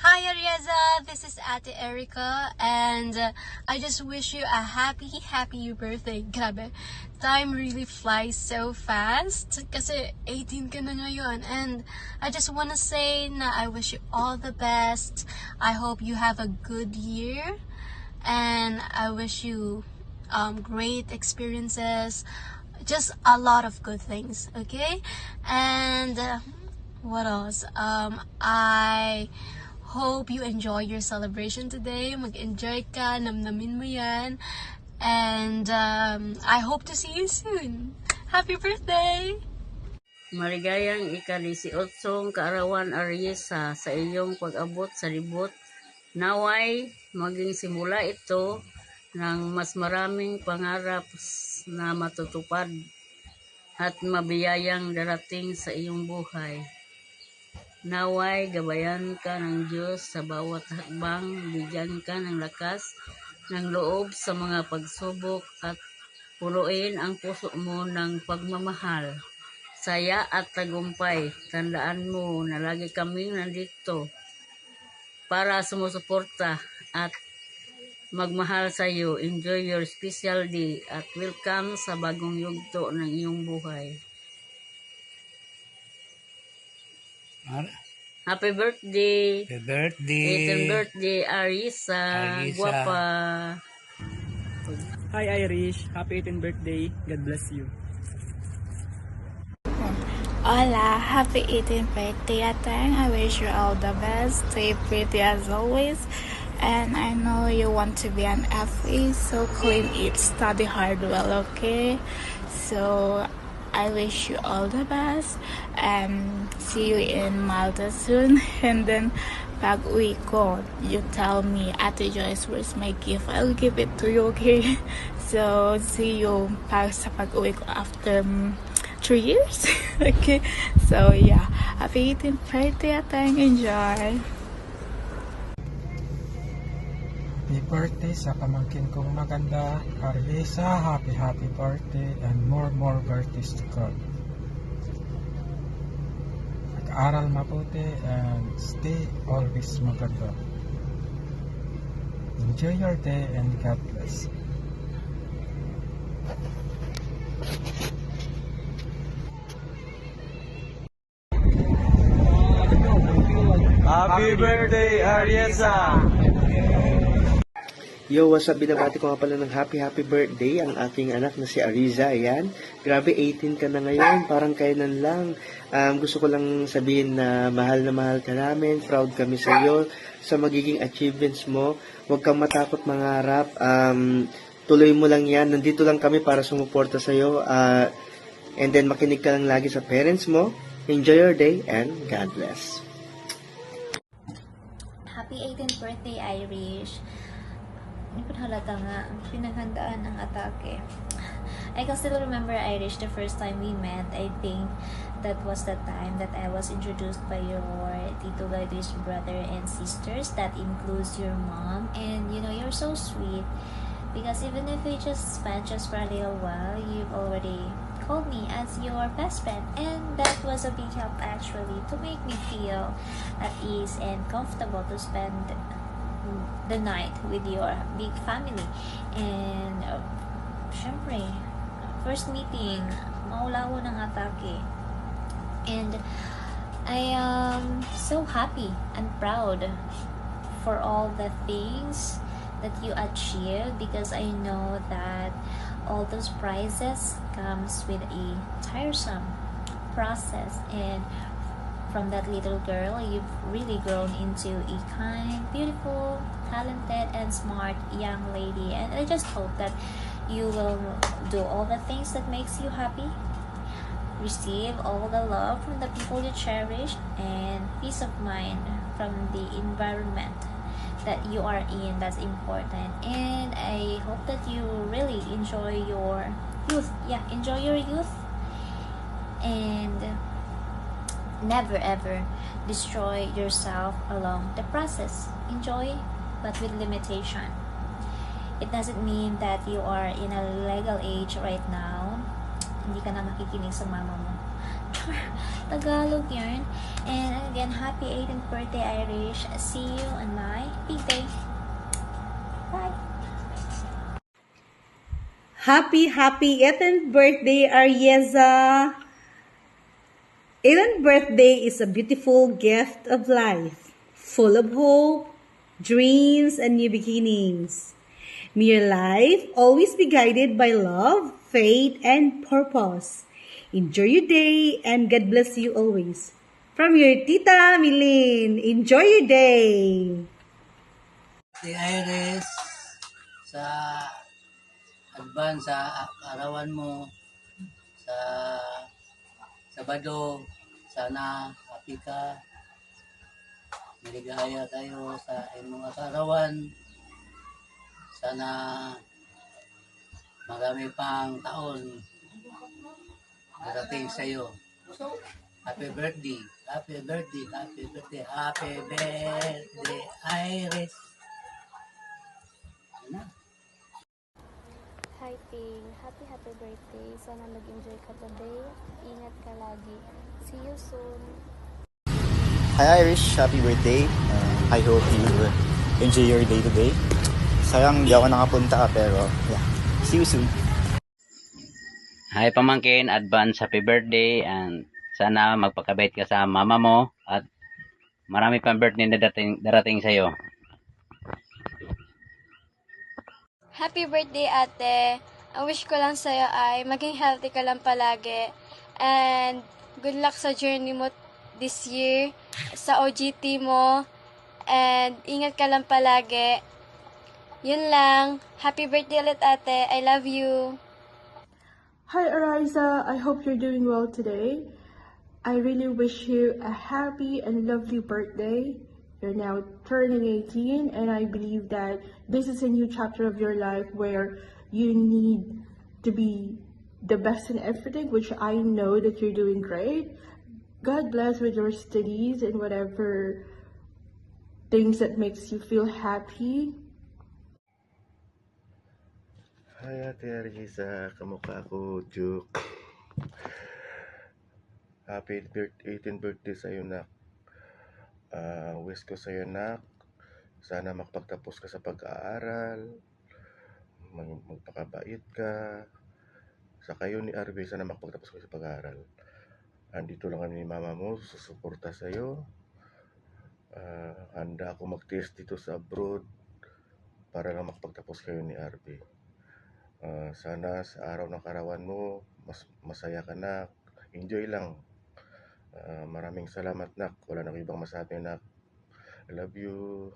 Hi Arieza, this is Ate Erica and I just wish you a happy birthday. Grabe, time really flies so fast kasi 18 ka na ngayon and I just wanna say na I wish you all the best. I hope you have a good year and I wish you great experiences, just a lot of good things, okay? And what else? I hope you enjoy your celebration today. Mag-enjoy ka, namnamin mo yan. And I hope to see you soon. Happy birthday! Maligayang ika-18 kaarawan Ariesa sa iyong pag-abot sa libot. Naway maging simula ito ng mas maraming pangarap na matutupad at mabiyayang darating sa iyong buhay. Naway gabayan ka ng Diyos sa bawat hakbang, bigyan ka ng lakas ng loob sa mga pagsubok at punuin ang puso mo ng pagmamahal, saya at tagumpay. Tandaan mo na lagi kaming nandito para sumusuporta at magmahal sa iyo. Enjoy your special day at welcome sa bagong yugto ng iyong buhay. Happy birthday! Happy birthday! 18th birthday, Arisa! Guwapa! Hi Irish, happy 18th birthday. God bless you. Hola, happy 18th birthday, Ateng. I wish you all the best. Stay pretty as always. And I know you want to be an athlete, so clean eat, study hard well, okay? So I wish you all the best and see you in Malta soon. And then pag uwi ko, you tell me, Ate Joyce, where's my gift? I'll give it to you, okay? So see you sa pag uwi ko after 3 years. Okay, so yeah, happy 18th birthday, Ateng. Enjoy. Happy birthday sa pamangkin kong maganda, Ariesa. Happy birthday and more birthdays to come. Mag-aral mabuti and stay always maganda. Enjoy your day and God bless. Happy birthday, Ariesa! Yo, what's up? Binabati ko nga pala ng happy birthday ang aking anak na si Ariza. Ayan. Grabe, 18 ka na ngayon. Parang kailan lang. Gusto ko lang sabihin na mahal ka namin. Proud kami sa iyo sa magiging achievements mo. Huwag kang matakot mangarap. Tuloy mo lang yan. Nandito lang kami para sumuporta sa iyo. And then makinig ka lang lagi sa parents mo. Enjoy your day and God bless. Happy 18th birthday, Irish. Hindi ko halata nga, pinaghandaan ng atake. I can still remember, Irish, the first time we met. I think that was the time that I was introduced by your Tito Gaido's brother and sisters. That includes your mom. And, you know, you're so sweet. Because even if we just spent just for a little while, you've already called me as your best friend. And that was a big help, actually, to make me feel at ease and comfortable to spend the night with your big family. And syempre, first meeting, maulawo ng atake. And I am so happy and proud for all the things that you achieved, because I know that all those prizes comes with a tiresome process, and from that little girl, you've really grown into a kind, beautiful, talented, and smart young lady. And I just hope that you will do all the things that makes you happy, receive all the love from the people you cherish, and peace of mind from the environment that you are in. That's important. And I hope that you really enjoy your youth. Yeah, enjoy your youth. And never ever destroy yourself along the process. Enjoy, but with limitation. It doesn't mean that you are in a legal age right now. Hindi ka na makikinig sa mama mo. Tagalog yarn. And again, happy 18th birthday, Irish. See you on my big day. Bye. Happy 18th birthday, Arieza! 18th birthday is a beautiful gift of life, full of hope, dreams, and new beginnings. May your life always be guided by love, faith, and purpose. Enjoy your day and God bless you always. From your Tita Milin, enjoy your day! Si Iris, sa advance sa arawan mo, sa Sabado, sana happy ka, maligaya tayo sa imong arawan, sana marami pang taon darating sa iyo. Happy birthday, happy birthday, happy birthday, happy birthday, Iris. Ano? Hi Ting, happy birthday. Sana mag-enjoy ka today. Ingat ka lagi. See you soon. Hi Irish, happy birthday. I hope you enjoy your day today. Sayang di ako nakapunta pero yeah. See you soon. Hi pamangkin, advance happy birthday and sana magpakabait ka sa mama mo at marami pang birthday na darating sa iyo. Happy birthday, ate. Ang wish ko lang sa'yo ay maging healthy ka lang palagi. And good luck sa journey mo this year, sa OGT mo. And ingat ka lang palagi. Yun lang. Happy birthday ulit, ate. I love you. Hi Ariza, I hope you're doing well today. I really wish you a happy and lovely birthday. You're now turning 18 and I believe that this is a new chapter of your life where you need to be the best in everything, which I know that you're doing great. God bless with your studies and whatever things that makes you feel happy. Hi Ate Arisa, kamukha ako, Duke. Happy 18th birthday sa'yo, nak. Wish ko sa'yo, nak, sana makapagtapos ka sa pag-aaral, magpakabait ka. Sa kayo ni Arby, sana makapagtapos ka sa pag-aaral. Andito lang kami ni mama mo, susuporta sa'yo. Handa ako mag-test dito sa abroad para lang makapagtapos kayo ni Arby. Sana sa araw ng karawan mo, masaya ka, nak. Enjoy lang. Maraming salamat, nak. Wala na ibang masabi, nak. I love you.